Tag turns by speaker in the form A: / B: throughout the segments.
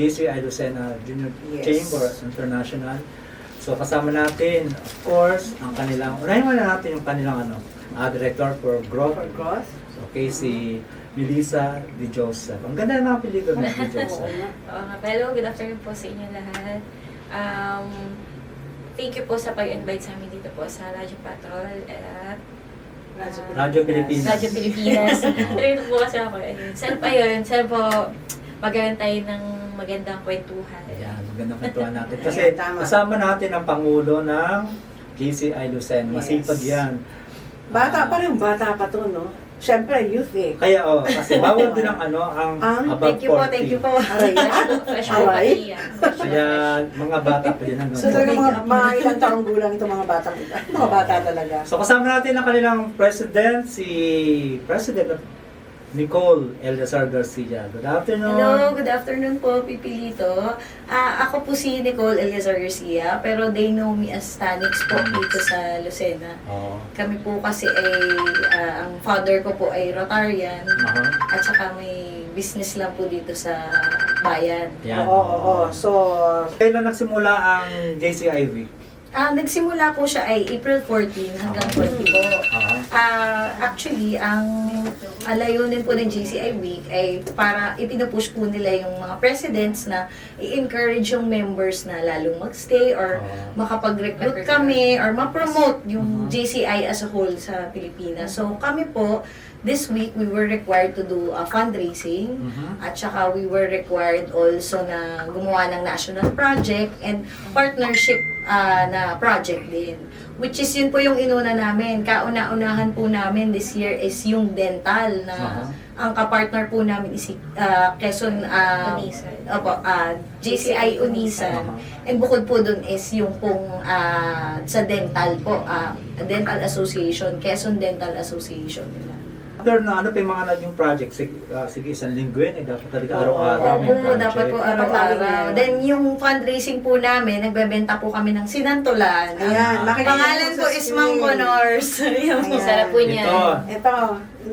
A: JCI Lucena Junior
B: Yes.
A: Chamber International. So kasama natin, of course, ang kanilang, unahin muna natin yung kanilang Director for Growth. Okay, si Melissa Di Joseph. Ang ganda ng mga pelikula ni Di Joseph.
C: Hello, good afternoon po sa inyo lahat. Thank you po sa pag-invite sa amin dito po sa Radyo Patrol at
A: Radyo Pilipinas.
C: Radyo Pilipinas. Dito po kasi ako. Sana po magkaroon tayo ng magandang kwentuhan.
A: Ayan, magandang kwentuhan natin. Kasi kasama natin ang Pangulo ng JCI Lucena. Masipag yan.
B: Bata pa rin, bata pa to, no? Siyempre, youth eh.
A: Kaya kasi bawal din ang above 40.
C: Thank you po.
B: Aray.
C: Fresh
B: Aray.
A: Kaya mga bata pa din hanggang
B: So talaga mga ilang taong gulang itong mga batang ito. Mga bata talaga.
A: So kasama natin ang kanilang President, si President Nicole Eleazar Garcia. Good afternoon.
D: Hello, good afternoon po, Pipilito. Ako po si Nicole Eleazar Garcia, pero they know me as Tanix po dito sa Lucena.
A: Oo.
D: Kami po kasi ay, ang father ko po ay Rotarian, at saka may business lang po dito sa bayan.
A: Yan.
B: Oo. So,
A: Kailan nagsimula ang JCI Week?
D: Nagsimula po siya ay April 14 hanggang 20 po. Actually, ang layunin po ng GCI Week ay para ipinupush po nila yung mga presidents na i-encourage yung members na lalong magstay or makapag-recruit kami or ma-promote yung GCI as a whole sa Pilipinas. So kami po, this week we were required to do a fundraising at saka we were required also na gumawa ng national project and partnership na project din. Which is yun po yung inuna namin. Kauna-unahan po namin this year is yung dental na ang kapartner po namin is Quezon
C: Unisan.
D: JCI Unisan. And bukod po dun is yung pong sa dental po, Dental Association, Quezon Dental Association nila.
A: After na ano pa yung mga naging project? Sige, isang linggo yun. Dapat talaga araw-araw may
D: Opo,
A: project.
D: dapat po araw-araw. Then yung fundraising po namin, nagbebenta po kami ng sinantulan.
B: ayan.
D: Pangalan po is Mang Conors. Yung
B: Ayan.
C: Sarap po niya.
A: Ito.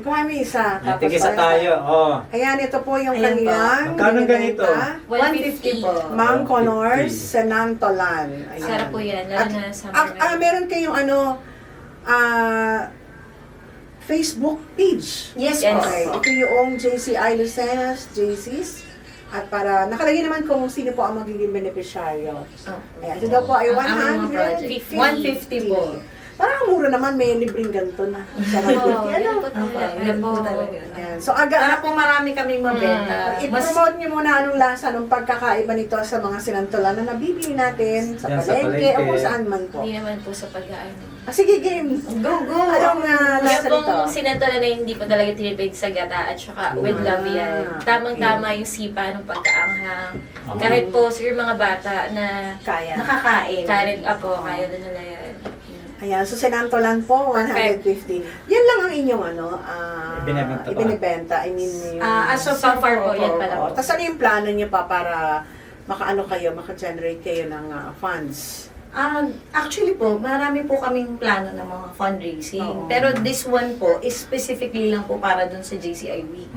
B: Kuha mo isa.
A: Tigisa tayo.
B: Ayan, ito po yung
D: Ayan po.
B: kanyang
A: Magkano ganito?
B: binibenta.
D: 150 po.
B: Mang
A: 150.
B: Conors Senantolan. Ayan.
C: Sarap po yan, lalo na sa
B: Meron kayong Facebook page.
D: Yes,
C: Yes.
D: po.
B: Okay, ito yung JCI Lucenas, JCs. At para, nakalagay naman kung sino po ang magiging beneficiaryo. Ayan, ito daw po ay
D: Ang aming mga project. 150 po.
B: Parang mura naman, may libreng ganito na. Sa
C: Oo,
B: ano?
D: Yan po talaga.
B: Ayan. So,
D: Para po marami kaming mabenta.
B: i-promote niyo muna anong lasa, anong pagkakaiba nito sa mga sinantulan na nabibili natin sa
A: Yan, sa
B: palengke
A: palengke.
B: o kung saan man po.
C: Hindi naman po sa pag-aano.
B: Sige, game.
D: Go, go!
B: Anong
C: Yung
B: lasa nito?
C: pong sinantola na hindi po talaga tinipid sa gata at saka with love yan. Tamang-tama yung sipa ng pagkaanghang. Kahit po sa mga bata na
B: Kaya.
D: Nakakain.
C: karin apo, kaya na nila yan.
B: Ayan, so sinantolan po, 150. Yan lang ang inyong
A: Ibinebenta pa.
B: ibinibenta. I mean, yung...
D: As of
C: So far po, yan pala po.
B: Tapos ano yung plano niyo pa para maka-generate kayo ng funds?
D: Actually po, marami po kaming plano ng mga fundraising.
B: Oo.
D: Pero this one po is specifically lang po para dun sa JCI Week.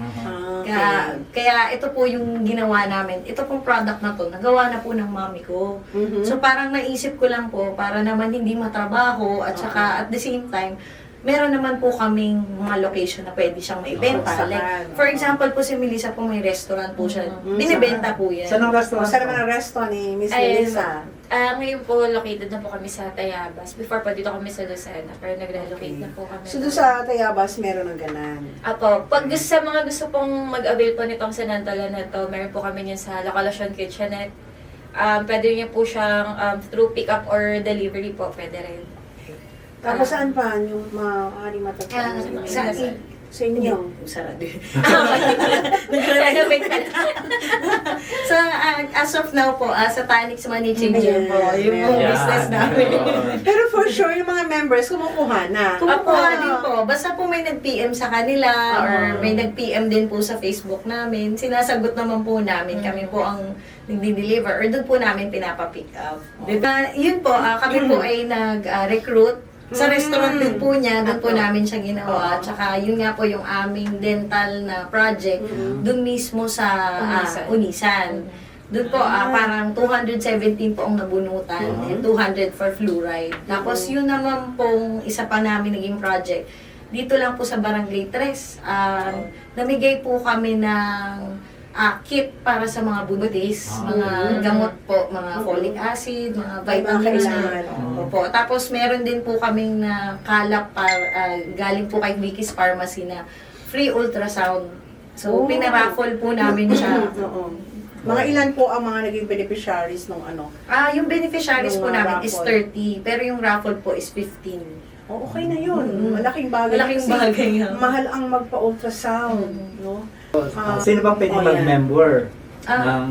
D: Kaya ito po yung ginawa namin. Ito pong product na to, nagawa na po ng mami ko.
B: Mhm.
D: So parang naisip ko lang po, para naman hindi matrabaho at saka at the same time, meron naman po kaming mga location na pwede siyang maibenta.
B: Oo,
D: Like,
B: saan?
D: for example po si Melissa po may restaurant po siya. Binibenta po yan.
A: Saan ang restaurant?
B: Saan naman ang resto ni Miss
C: Ayun.
B: Melissa?
C: Ngayon po, located na po kami sa Tayabas. Before po, dito kami sa Lucena. Pero nag-relocate na po kami.
B: So doon sa Tayabas, meron ng ganan.
C: Apo, pag sa mga gusto pong mag-avail po nitong sinantola na to, meron po kami niyan sa La Colacion Kitchenette. Pwede niyo po siyang through pick-up or delivery po, pwede rin.
B: Tapos saan pa yung maaaring matatapos? Sa inyo?
D: Sarado.
C: Renovate na.
D: So, as of now po, sa Tanix Managing Gym po, yung
B: Yeah.
D: business namin.
B: Pero for sure, yung mga members, kumukuha na.
D: Kumukuha din po. Basta po may nag-PM sa kanila or may nag-PM din po sa Facebook namin. Sinasagot naman po namin. Kami po ang nagdi-deliver or doon po namin pinapa-pick up. Yun po, kami po ay nag-recruit sa restaurant din po niya, doon po namin siya ginawa. Tsaka yun nga po yung aming dental na project, doon mismo sa
C: Unisan.
D: Unisan. Doon po, parang 217 po ang nabunutan and 200 for fluoride. Tapos yun naman pong isa pa namin naging project. Dito lang po sa Barangay 3, namigay po kami ng kit para sa mga buntis, mga gamot po, mga folic acid, mga vitamins.
B: kailangan.
D: Opo. Tapos meron din po kaming nakalap galing po kay Vicky's Pharmacy na free ultrasound. So, pinaraffle po namin siya.
B: Oo. Mga ilan po ang mga naging beneficiaries nung ano?
D: Yung beneficiaries
B: Yung
D: po namin is
B: raffle.
D: 30, pero yung raffle po is 15.
B: Oh, okay na yun. Malaking bagay.
D: Malaking
B: Kasi
D: bagay yan.
B: mahal ang magpa-ultrasound. No?
A: Sino bang pwede mag-member
D: Ah.
A: ng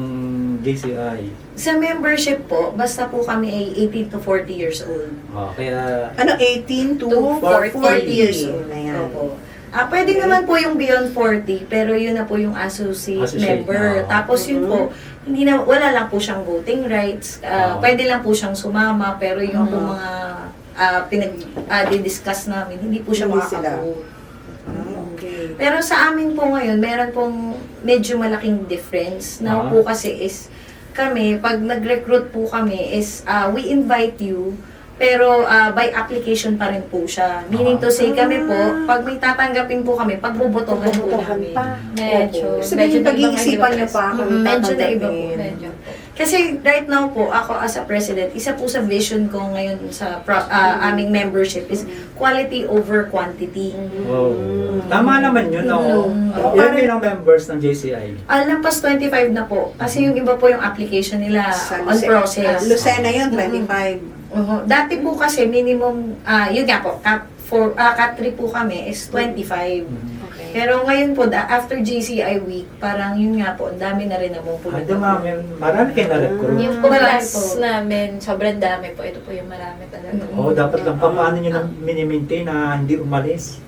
A: JCI?
D: Sa membership po, basta po kami ay 18 to 40 years old.
A: Kaya
B: Ano, 18 to
D: To
B: 40
D: 40
B: years old na yan.
D: Opo. Pwede naman po yung beyond 40, pero yun na po yung associate member. Tapos yun po, wala lang po siyang voting rights. Pwede lang po siyang sumama, pero yung po mga di-discuss namin, hindi po siya
B: Hindi sila.
D: makaka-vote.
B: Okay.
D: Pero sa amin po ngayon, meron pong medyo malaking difference. Na po kasi is, kami, pag nag-recruit po kami is, we invite you, pero by application pa rin po siya. Meaning to say kami po, pag may tatanggapin po kami, pagbubotohan po
B: Bubutohan
D: namin.
B: pa.
C: Medyo.
B: Sabihin,
C: medyo
B: pag-iisipan niyo pa kung
D: Medyo na iba po.
B: tatanggapin.
C: Medyo po.
D: Kasi right now po, ako as a president, isa po sa vision ko ngayon sa aming membership is quality over quantity.
A: tama naman yun. Ilan bilang members ng JCI?
D: Lampas 25 na po. Kasi yung iba po yung application nila
B: Sa
D: on process.
B: Lucena yun, 25.
D: Dati po kasi minimum, yun nga po, cat 3 po kami is 25.
B: Okay.
D: Pero ngayon po, after JCI week, parang yun nga po, ang dami na rin namang
A: Ay,
D: pumunta.
A: marami kayo na-recruit.
C: Yung
D: Marami
C: class
D: po.
C: namin, sobrang dami po. Ito po yung marami talaga.
A: Dapat lang paano nyo na mini-maintain na hindi umalis.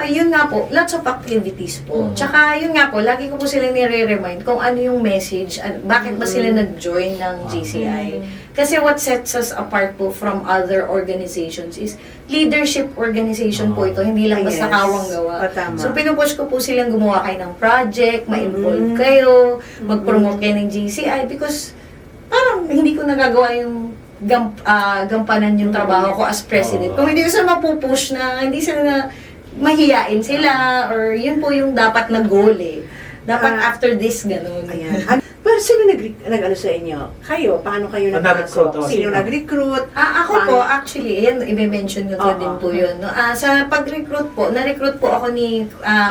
D: Yun nga po, lots of activities po. Tsaka yun nga po, lagi ko po sila nire-remind kung ano yung message, bakit ba sila nag-join ng JCI. Kasi what sets us apart po from other organizations is leadership organization po ito, hindi lang basta kawang gawa.
B: Tama.
D: So pinupush ko po silang gumawa kayo ng project, ma-involve kayo, mag-promote kayo ng JCI because parang hindi ko nagagawa yung gampanan yung trabaho ko as president. Kung hindi ko sila mapupush na, hindi sila na mahiyain sila or yun po yung dapat na goal eh. Dapat after this, ganun.
B: Ayan. Pero sino nag-ano sa inyo? Kayo, paano kayo
A: Nag-recruit,
B: nag-recruit? Sino nag-recruit?
D: Ako po, actually, yan, i-mention ko
B: Oo.
D: din po yun. No? Sa pag-recruit po, na-recruit po ako ni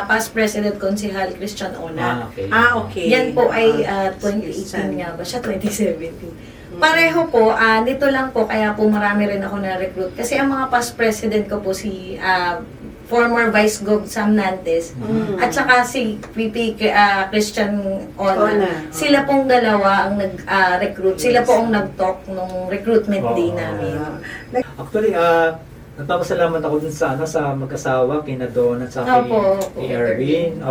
D: past President Consihal Christian Ona.
A: Okay.
B: Okay.
D: Yan po ay
B: sige,
D: 2018 nga ba siya? 2017. Pareho po, nito lang po, kaya po marami rin ako na-recruit. Kasi ang mga past president ko po si former Vice Gov Sam Nantes at saka si VP Christian Ona. Sila pong dalawa ang nag-recruit. Sila po ang nag-talk nung recruitment day namin.
A: Actually, nagpapasalamat ako dun sa sa mag-asawa, kina Don at sa
D: Opo.
A: kay Erwin.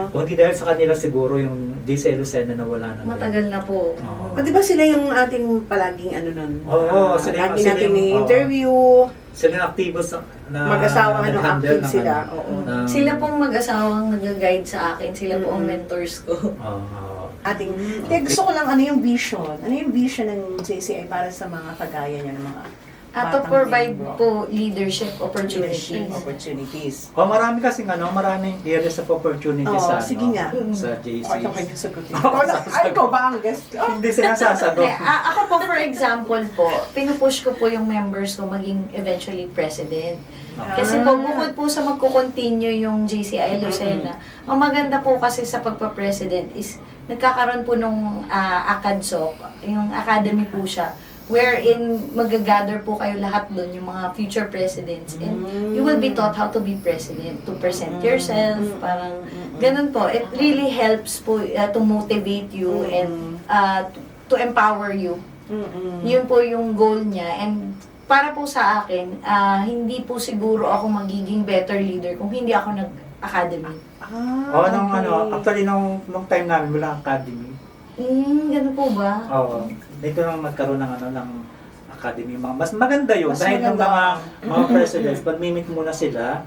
A: Kung hindi dahil sa kanila siguro yung JCI Lucena na wala na.
D: Matagal na po.
B: O, di ba sila yung ating palaging ano nun?
A: sila
B: Lagi natin
A: yung-
B: ni-interview.
A: Sila yung actibo na
B: Mag-asawa
A: nag-handle
B: active
A: ng
B: sila.
A: ano,
B: Oo.
A: ng-
D: Sila pong mag-asawang nag-guide sa akin. Sila po ang mentors ko.
B: Ating, kaya gusto ko lang ano yung vision. Ano yung vision ng JCI para sa mga kagaya niya ng mga
D: To
B: batang
D: provide
B: membro?
D: po leadership opportunities.
B: Opportunities.
A: marami kasi maraming areas of opportunity sa
B: sige nga.
A: sa JC.
B: Ito kayo sagutin. Ay, ikaw ba ang guest?
A: Hindi sila sasagot.
D: Ako po, for example po, pinupush ko po yung members ko maging eventually president. Kasi po, bukod po sa magkukontinue yung JCI Lucena, ang maganda po kasi sa pagpa-president is nagkakaroon po nung ACADSOC, yung academy po siya, wherein mag-gather po kayo lahat doon, yung mga future presidents. And you will be taught how to be president, to present yourself, parang ganun po. It really helps po to motivate you and to empower you. Yun po yung goal niya. And para po sa akin, hindi po siguro ako magiging better leader kung hindi ako nag-academy.
A: Actually, nung time namin, wala academy.
D: Ganun po ba?
A: Dito lang nagkaroon ng ng academy. Mas maganda yun
B: Mas
A: dahil ng
B: maganda.
A: mga presidents, pag-mimit muna sila.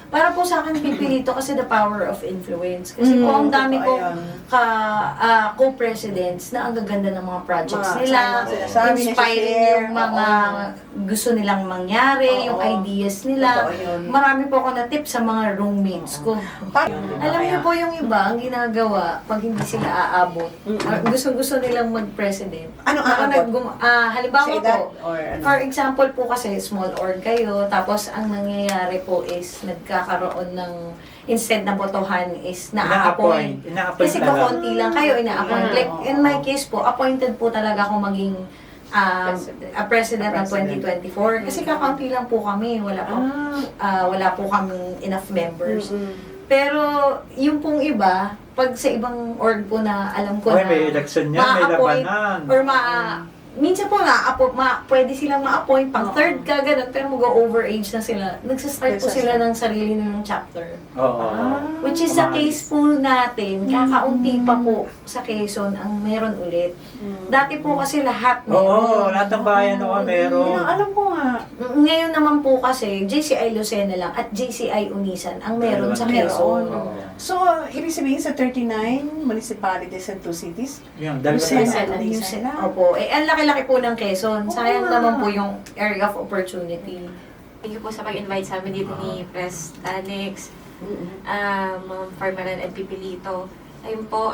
D: Para po sa akin, pipilito kasi the power of influence. Kasi po ang dami
B: totoo
D: kong
B: yan.
D: co-presidents na ang gaganda ng mga projects
B: Mga
D: nila.
B: sinasabi,
D: Inspiring
B: nasi-share,
D: yung mga gusto nilang mangyari,
B: Oo.
D: yung ideas nila.
B: Totoo yun.
D: Marami po ako na tip sa mga roommates ko. Alam niyo po yung iba, ang ginagawa pag hindi sila aabot, gusto-gusto nilang mag-president.
B: Anong
D: Ako
B: aabot?
D: halimbawa
B: Sa edad?
D: po,
B: Or ano?
D: for example po kasi small org kayo, tapos ang nangyayari po is nagkakaroon ng instead na botohan is na-appoint.
A: Ina-appoint
D: Kasi
A: talaga.
D: kakonti lang kayo ina-appoint.
B: Yeah.
D: Like in my case po, appointed po talaga ako maging a president ng
B: President.
D: 2024. Kasi kakaunti lang po kami, wala po kaming enough members. Pero yung pong iba, pag sa ibang org po na alam ko
A: Oy,
D: na
A: may election yan, may
D: ma-appoint
A: labanan.
D: or minsan po pwede silang ma-appoint pang
B: Oo.
D: third ka, ganun, pero mag-overage na sila. Nagsastart po sila ng sarili nilang chapter.
A: Oo.
D: Which is sa case po natin, kakaunti pa po sa Quezon ang meron ulit. Dati po kasi lahat
A: Oo, lahat ng bayan naman meron.
B: Alam ko nga.
D: Ngayon naman po kasi, JCI Lucena lang at JCI Unisan ang meron sa Quezon.
A: Oo.
B: So, ibig sabihin sa 39 municipalities and 2 cities,
A: Yun, dalawa
B: Lucena.
A: na.
B: Lucena.
D: Opo. Ang laki-laki po ng Quezon. Sayang
B: Oo.
D: naman po yung area of opportunity.
C: Thank you po sa pag-invite sa amin dito ni Pres Tanix, Ma'am Farmaran at Pipilito. Ayun po,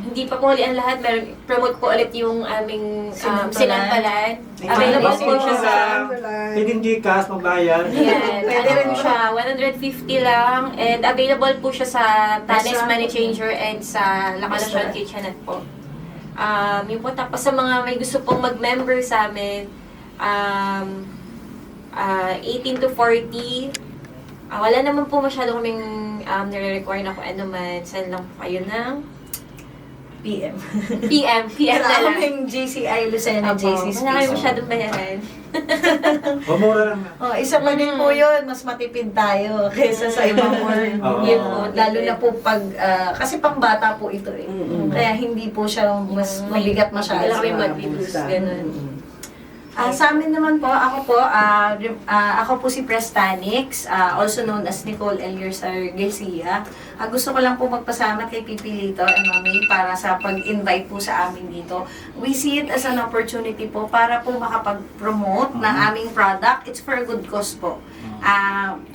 C: hindi pa po huli ang lahat. Promote po ulit yung aming sinantalan. Available po siya sa...
A: Pwedeng Gcash, magbayad.
C: Yan,
D: Pwede
C: ano
D: rin
C: po siya, 150 lang. And available po siya sa Tanis Money Changer and sa Lakalasyon Kitchenette po. Yun po, tapos sa mga may gusto pong mag-member sa amin, 18 to 40, wala naman po masyado kaming nire-require na kung ano man. Send lang po kayo ng
D: PM.
C: PM na
D: Sa
C: lang.
D: aming JCI Lucena, JC
C: Wala kayo
D: Space.
C: masyadong bayaran.
A: O, mura lang.
D: Oh, isa pa din po yun, mas matipid tayo kaysa sa ibang world.
A: Oo.
D: Yun po, lalo na po pag, kasi pambata po ito eh. Kaya hindi po siya mas mabigat masyado.
C: Wala kami mag-reduce, ganun.
D: Sa amin naman po, ako po si Prestanix, also known as Nicole Eliosar Garcia. Gusto ko lang po magpasalamat kay Pipilito and Mami para sa pag-invite po sa amin dito. We see it as an opportunity po para po makapag-promote ng aming product. It's for a good cause po.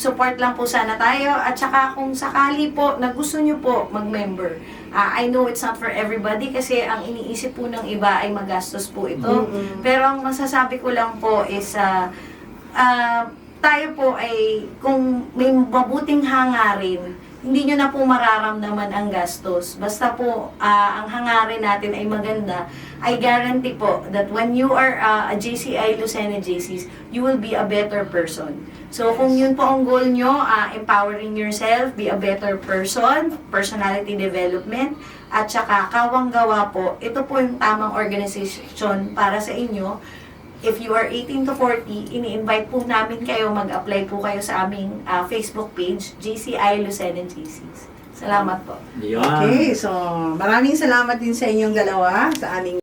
D: Support lang po sana tayo at saka kung sakali po na gusto nyo po mag-member, I know it's not for everybody kasi ang iniisip po ng iba ay magastos po ito. Pero ang masasabi ko lang po is tayo po ay kung may mabuting hangarin, hindi nyo na po mararamdaman ang gastos. Basta po ang hangarin natin ay maganda, I guarantee po that when you are a JCI Lucena JCs, you will be a better person. So kung yun po ang goal nyo, empowering yourself, be a better person, personality development, at saka kawang-gawa po, ito po yung tamang organization para sa inyo. If you are 18 to 40, ini-invite po namin kayo, mag-apply po kayo sa aming Facebook page, JCI Lucena JCs. Salamat po.
A: Yun.
B: Okay, so maraming salamat din sa inyong dalawa sa aming